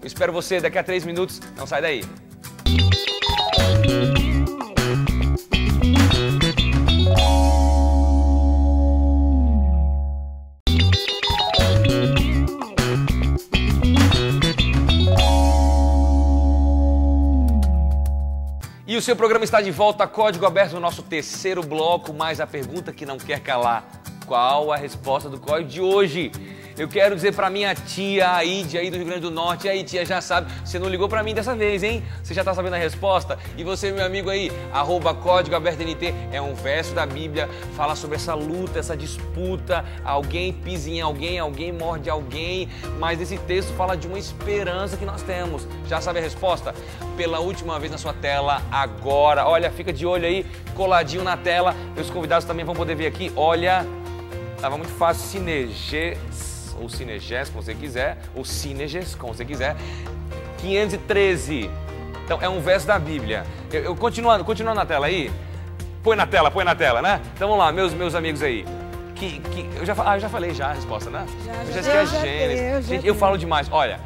Eu espero você daqui a 3 minutos, não sai daí. E o seu programa está de volta, Código Aberto, no nosso terceiro bloco, mais a pergunta que não quer calar. Qual a resposta do código de hoje? Eu quero dizer para minha tia Aide, aí do Rio Grande do Norte. E aí, tia, já sabe, você não ligou para mim dessa vez, hein? Você já tá sabendo a resposta? E você, meu amigo aí, @códigoabertoNT, é um verso da Bíblia, fala sobre essa luta, essa disputa, alguém pisa em alguém, alguém morde alguém, mas esse texto fala de uma esperança que nós temos. Já sabe a resposta? Pela última vez na sua tela, agora. Olha, fica de olho aí, coladinho na tela. Meus convidados também vão poder ver aqui. Olha, tava muito fácil, ou Cineges, como você quiser, ou Cineges, como você quiser, 513. Então, é um verso da Bíblia. Continuando na tela aí, põe na tela, né? Então, vamos lá, meus amigos aí. Eu já falei a resposta, né? Eu já esqueci Gênesis. Gente, eu falo demais. Olha,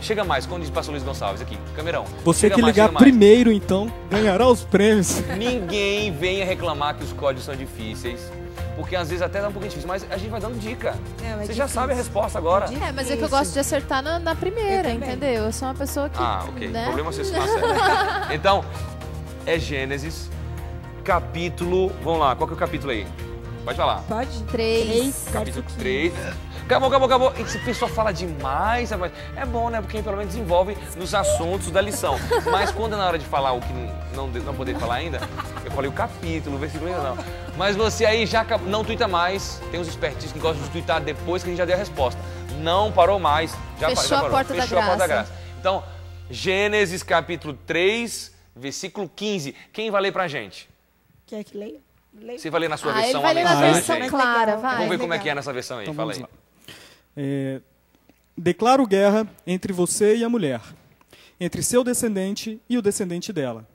chega mais, como diz o pastor Luiz Gonçalves aqui, Camerão. Você que ligar primeiro, então, ganhará os prêmios. Ninguém venha reclamar que os códigos são difíceis. Porque às vezes até dá um pouquinho difícil, mas a gente vai dando dica. Você já sabe a resposta agora. Mas é que eu gosto de acertar na primeira, entendeu? Eu sou uma pessoa que... Ok. Né? O problema é você se não acerta. Então, é Gênesis, capítulo... Vamos lá, qual que é o capítulo aí? Pode falar. Pode? 3. Capítulo 3. Acabou. Esse pessoal fala demais, rapaz. É bom, né? Porque pelo menos desenvolve nos assuntos da lição. Mas quando é na hora de falar o que não poder falar ainda, eu falei o capítulo, o versículo ainda não. Mas você aí já não tuita mais. Tem uns espertinhos que gostam de tuitar depois que a gente já deu a resposta. Não parou mais. Fechou a porta da graça. Então, Gênesis capítulo 3, versículo 15. Quem vai ler pra gente? Quer que leia? Você vai ler na sua versão? Ele vai ler na versão clara, vai. Vamos ver como é que é nessa versão aí. Então, fala aí. Declaro guerra entre você e a mulher, entre seu descendente e o descendente dela.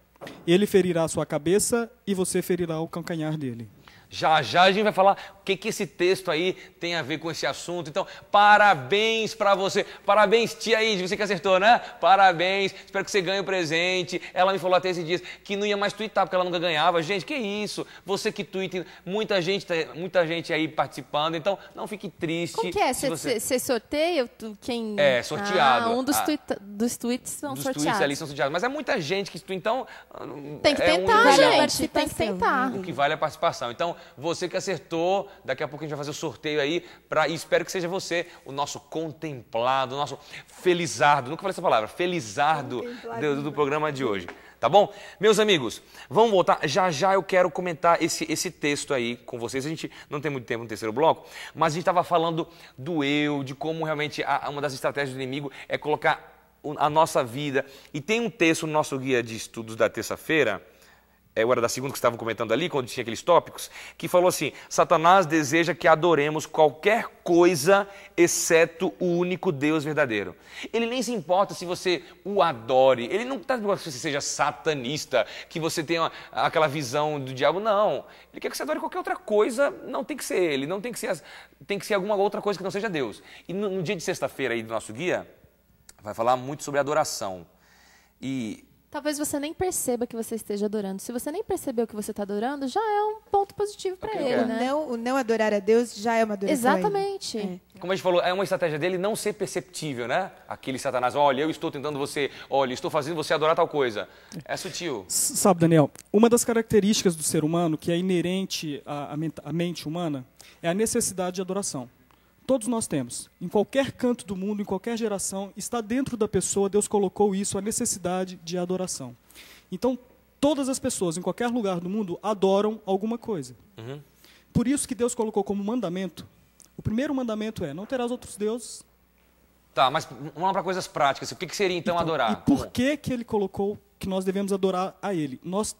Ele ferirá a sua cabeça e você ferirá o calcanhar dele. Já já a gente vai falar o que esse texto aí tem a ver com esse assunto. Então, parabéns pra você. Parabéns, tia Idy, você que acertou, né? Parabéns, espero que você ganhe o presente. Ela me falou até esses dias que não ia mais twittar, porque ela nunca ganhava. Gente, que isso? Você que twitta, muita gente aí participando, então não fique triste. Como que é? Você sorteia quem... É, sorteado. Um dos tweets são sorteados. Os tweets ali são sorteados. Mas é muita gente que twitta, então... Tem que tentar, gente. Tem que tentar. O que vale é a participação. Então, você que acertou, daqui a pouco a gente vai fazer o sorteio aí, e espero que seja você, o nosso contemplado, o nosso felizardo, nunca falei essa palavra, felizardo do programa de hoje, tá bom? Meus amigos, vamos voltar, já já eu quero comentar esse texto aí com vocês, a gente não tem muito tempo no terceiro bloco, mas a gente estava falando do eu, de como realmente uma das estratégias do inimigo é colocar a nossa vida, e tem um texto no nosso guia de estudos da terça-feira, era da segunda que estavam comentando ali, quando tinha aqueles tópicos, que falou assim, Satanás deseja que adoremos qualquer coisa, exceto o único Deus verdadeiro. Ele nem se importa se você o adore, ele não está dizendo que você seja satanista, que você tenha aquela visão do diabo, não. Ele quer que você adore qualquer outra coisa, não tem que ser ele, não tem que ser alguma outra coisa que não seja Deus. E no dia de sexta-feira aí do nosso guia, vai falar muito sobre adoração. E... talvez você nem perceba que você esteja adorando. Se você nem percebeu que você está adorando, já é um ponto positivo para ele, né? O não adorar a Deus já é uma adoração. Exatamente. Como a gente falou, é uma estratégia dele não ser perceptível, né? Aquele Satanás, olha, eu estou tentando você, olha, estou fazendo você adorar tal coisa. É sutil. Sabe, Daniel, uma das características do ser humano que é inerente à mente humana é a necessidade de adoração. Todos nós temos. Em qualquer canto do mundo, em qualquer geração, está dentro da pessoa, Deus colocou isso, a necessidade de adoração. Então, todas as pessoas, em qualquer lugar do mundo, adoram alguma coisa. Uhum. Por isso que Deus colocou como mandamento, o primeiro mandamento é, não terás outros deuses. Tá, mas vamos lá para coisas práticas. O que seria então adorar? E por que ele colocou que nós devemos adorar a Ele? Nós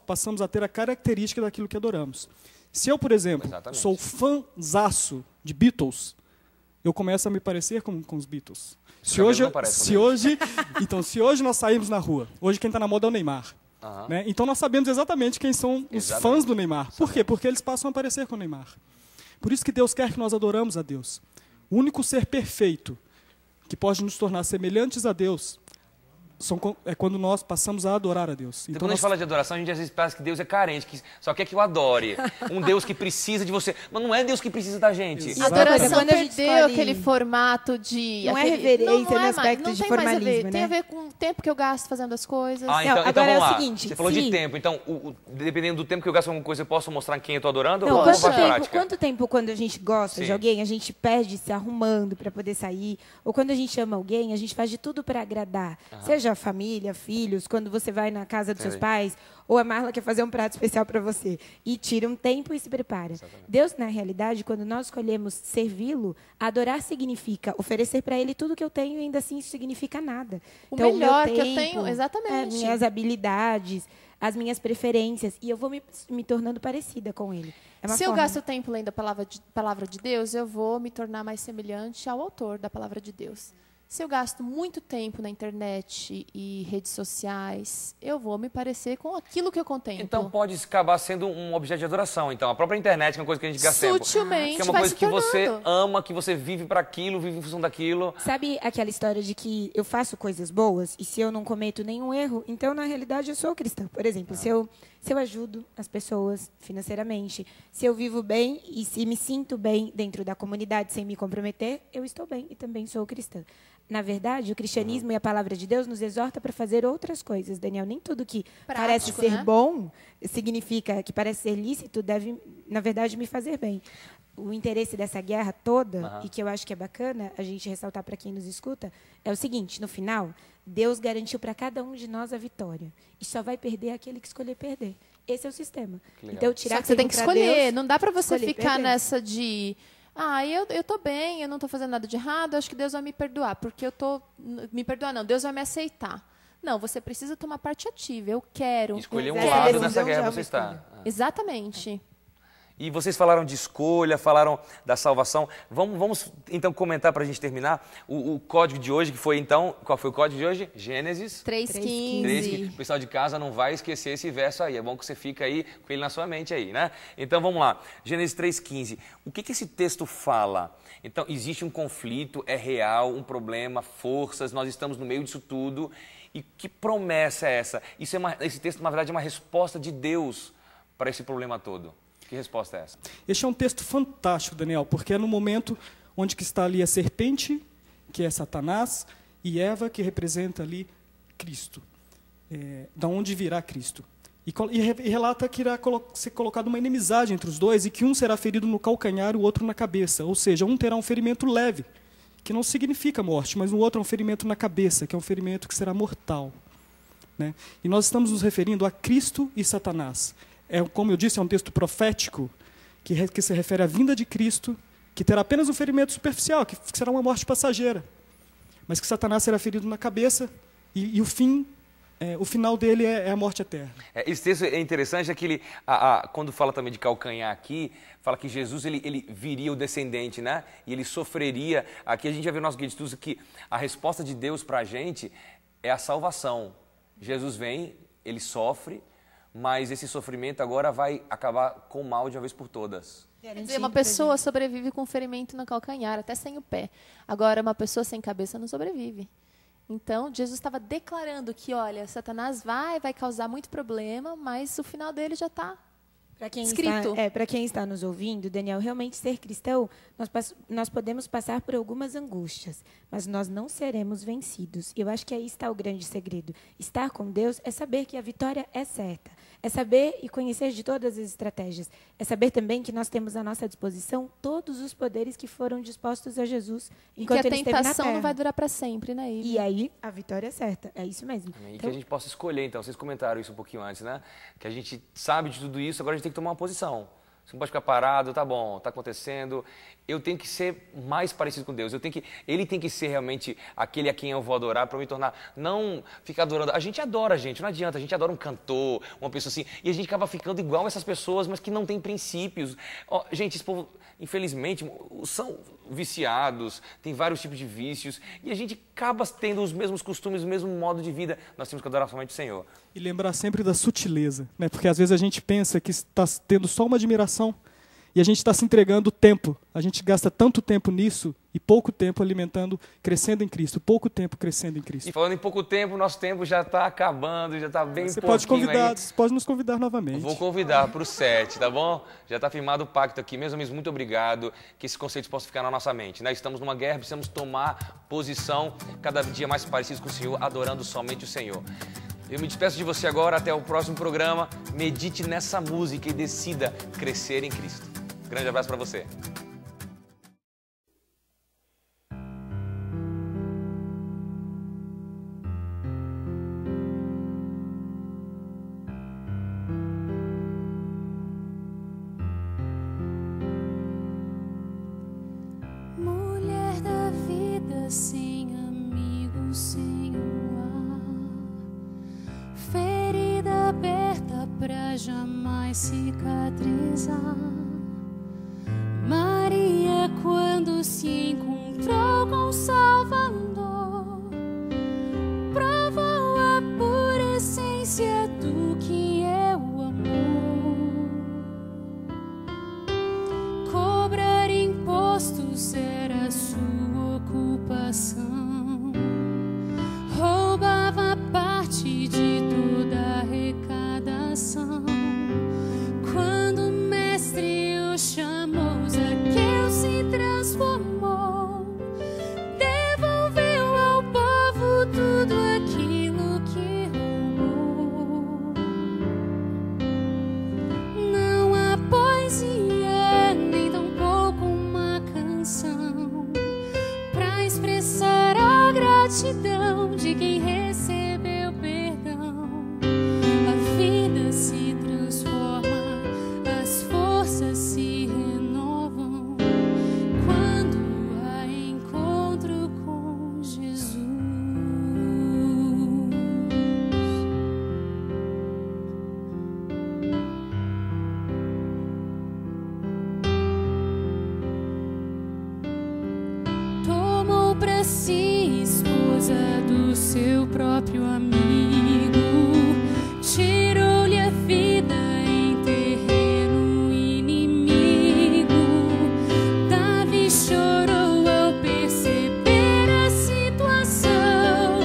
passamos a ter a característica daquilo que adoramos. Se eu, por exemplo, sou fãzaço de Beatles, eu começo a me parecer com os Beatles. Se hoje nós saímos na rua, hoje quem está na moda é o Neymar. Né? Então nós sabemos exatamente quem são os fãs do Neymar. Por quê? Porque eles passam a parecer com o Neymar. Por isso que Deus quer que nós adoramos a Deus. O único ser perfeito que pode nos tornar semelhantes a Deus é quando nós passamos a adorar a Deus. Então, quando a gente fala de adoração, a gente às vezes pensa que Deus é carente, que só quer que eu adore. Um Deus que precisa de você. Mas não é Deus que precisa da gente. A adoração perdeu aquele formato de... Não é reverência no aspecto de formalismo, né? Tem a ver com o tempo que eu gasto fazendo as coisas. Então vamos lá. Você falou de tempo. Então, dependendo do tempo que eu gasto com alguma coisa, eu posso mostrar quem eu estou adorando? Não, quanto tempo quando a gente gosta de alguém, a gente perde se arrumando para poder sair? Ou quando a gente ama alguém, a gente faz de tudo para agradar. Seja a família, filhos, quando você vai na casa dos seus pais, ou a Marla quer fazer um prato especial para você, e tira um tempo e se prepara. Exatamente. Deus, na realidade, quando nós escolhemos servi-lo, adorar significa oferecer para Ele tudo que eu tenho e ainda assim isso significa nada. O então, melhor o meu tempo, que eu tenho, exatamente. Minhas habilidades, as minhas preferências, e eu vou me tornando parecida com Ele. Se eu gasto tempo lendo a palavra de Deus, eu vou me tornar mais semelhante ao autor da palavra de Deus. Se eu gasto muito tempo na internet e redes sociais, eu vou me parecer com aquilo que eu contemplo. Então pode acabar sendo um objeto de adoração. Então a própria internet, que é uma coisa que a gente gasta tempo. Sutilmente, que é uma coisa que você ama, que você vive para aquilo, vive em função daquilo. Sabe aquela história de que eu faço coisas boas e se eu não cometo nenhum erro, então na realidade eu sou cristã. Por exemplo, se eu ajudo as pessoas financeiramente, se eu vivo bem e se me sinto bem dentro da comunidade sem me comprometer, eu estou bem e também sou cristã. Na verdade, o cristianismo e a palavra de Deus nos exorta para fazer outras coisas, Daniel. Nem tudo que parece ser bom, significa que parece ser lícito, deve, na verdade, me fazer bem. O interesse dessa guerra toda, e que eu acho que é bacana a gente ressaltar para quem nos escuta, é o seguinte, no final, Deus garantiu para cada um de nós a vitória. E só vai perder aquele que escolher perder. Esse é o sistema. Então, tirar você tem que escolher. Deus, não dá para você ficar perder. Nessa de... eu tô bem, eu não tô fazendo nada de errado, acho que Deus vai me perdoar, porque eu tô... Me perdoar não, Deus vai me aceitar. Não, você precisa tomar parte ativa, eu quero. Escolher um lado nessa guerra você está. Exatamente. E vocês falaram de escolha, falaram da salvação. Vamos então comentar para a gente terminar o código de hoje, que foi então... Qual foi o código de hoje? Gênesis 3:15. O pessoal de casa não vai esquecer esse verso aí. É bom que você fica aí com ele na sua mente aí, né? Então vamos lá. Gênesis 3:15. O que esse texto fala? Então, existe um conflito, é real, um problema, forças, nós estamos no meio disso tudo. E que promessa é essa? Esse texto, na verdade, é uma resposta de Deus para esse problema todo. Que resposta é essa? Este é um texto fantástico, Daniel, porque é no momento onde que está ali a serpente, que é Satanás, e Eva, que representa ali Cristo. Da onde virá Cristo. E relata que irá ser colocada uma inimizade entre os dois e que um será ferido no calcanhar e o outro na cabeça. Ou seja, um terá um ferimento leve, que não significa morte, mas o outro é um ferimento na cabeça, que é um ferimento que será mortal. Né? E nós estamos nos referindo a Cristo e Satanás. Como eu disse, é um texto profético que se refere à vinda de Cristo, que terá apenas um ferimento superficial, que será uma morte passageira, mas que Satanás será ferido na cabeça e o final dele é a morte eterna. Esse texto é interessante, é que ele, quando fala também de calcanhar aqui, fala que Jesus ele viria o descendente, né? E ele sofreria. Aqui a gente já viu no nosso guia de estudos que a resposta de Deus para a gente é a salvação. Jesus vem, ele sofre, mas esse sofrimento agora vai acabar com o mal de uma vez por todas. Quer dizer, uma pessoa sobrevive com ferimento no calcanhar, até sem o pé. Agora, uma pessoa sem cabeça não sobrevive. Então, Jesus estava declarando que, olha, Satanás vai causar muito problema, mas o final dele já está escrito. Para quem está nos ouvindo, Daniel, realmente ser cristão, nós podemos passar por algumas angústias, mas nós não seremos vencidos. E eu acho que aí está o grande segredo. Estar com Deus é saber que a vitória é certa. É saber e conhecer de todas as estratégias. É saber também que nós temos à nossa disposição todos os poderes que foram dispostos a Jesus enquanto ele esteve na terra. E que a tentação não vai durar para sempre, né, Ivy? E aí, a vitória é certa. É isso mesmo. E que a gente possa escolher, então. Vocês comentaram isso um pouquinho antes, né? Que a gente sabe de tudo isso, agora a gente tem que tomar uma posição. Você não pode ficar parado, tá bom, está acontecendo. Eu tenho que ser mais parecido com Deus. Ele tem que ser realmente aquele a quem eu vou adorar para me tornar, não ficar adorando. A gente adora, gente, não adianta. A gente adora um cantor, uma pessoa assim, e a gente acaba ficando igual a essas pessoas, mas que não tem princípios. Gente, esse povo, infelizmente, são viciados, tem vários tipos de vícios, e a gente acaba tendo os mesmos costumes, o mesmo modo de vida. Nós temos que adorar somente o Senhor. E lembrar sempre da sutileza, né? Porque às vezes a gente pensa que está tendo só uma admiração e a gente está se entregando tempo. A gente gasta tanto tempo nisso e pouco tempo crescendo em Cristo, pouco tempo crescendo em Cristo. E falando em pouco tempo, nosso tempo já está acabando, já está bem Você pode nos convidar novamente. Vou convidar para o 7, tá bom? Já está firmado o pacto aqui. Meus amigos, muito obrigado. Que esses conceitos possam ficar na nossa mente. Nós estamos numa guerra, precisamos tomar posição cada dia mais parecidos com o Senhor, adorando somente o Senhor. Eu me despeço de você agora, até o próximo programa. Medite nessa música e decida crescer em Cristo. Grande abraço para você. Mulher da vida, sem amigos, sem um lar, ferida aberta pra jamais cicatrizar. Maria, quando se encontrou com Salvador, provou a pura essência do que é o amor. Cobrar impostos era sua ocupação, roubava parte de toda a arrecadação. Quando o mestre o chamou, Zaqueu se transformou, devolveu ao povo tudo aquilo que roubou. Não há poesia, nem tampouco uma canção pra expressar esposa do seu próprio amigo. Tirou-lhe a vida em terreno inimigo. Davi chorou ao perceber a situação.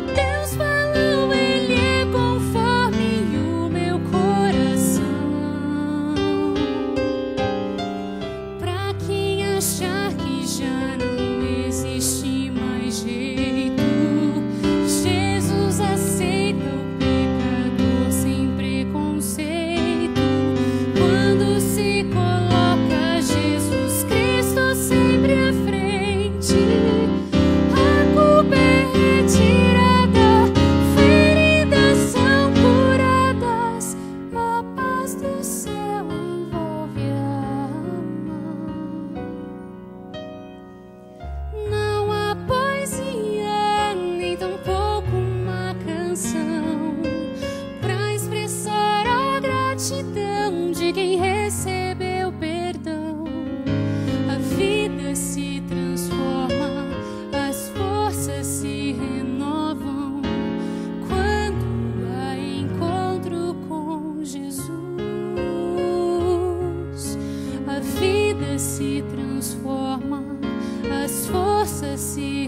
Deus falou, ele é conforme o meu coração. Pra quem achar que já não existe mais jeito, Jesus aceita o pecador sem preconceito. Quando se coloca Jesus Cristo sempre à frente, a culpa é retirada, feridas são curadas, a paz do céu envolve a alma. Não há poesia, nem tampouco uma canção pra expressar a gratidão de quem recebeu perdão. A vida se transforma, as forças se renovam quando há encontro com Jesus. A vida se transforma, as forças se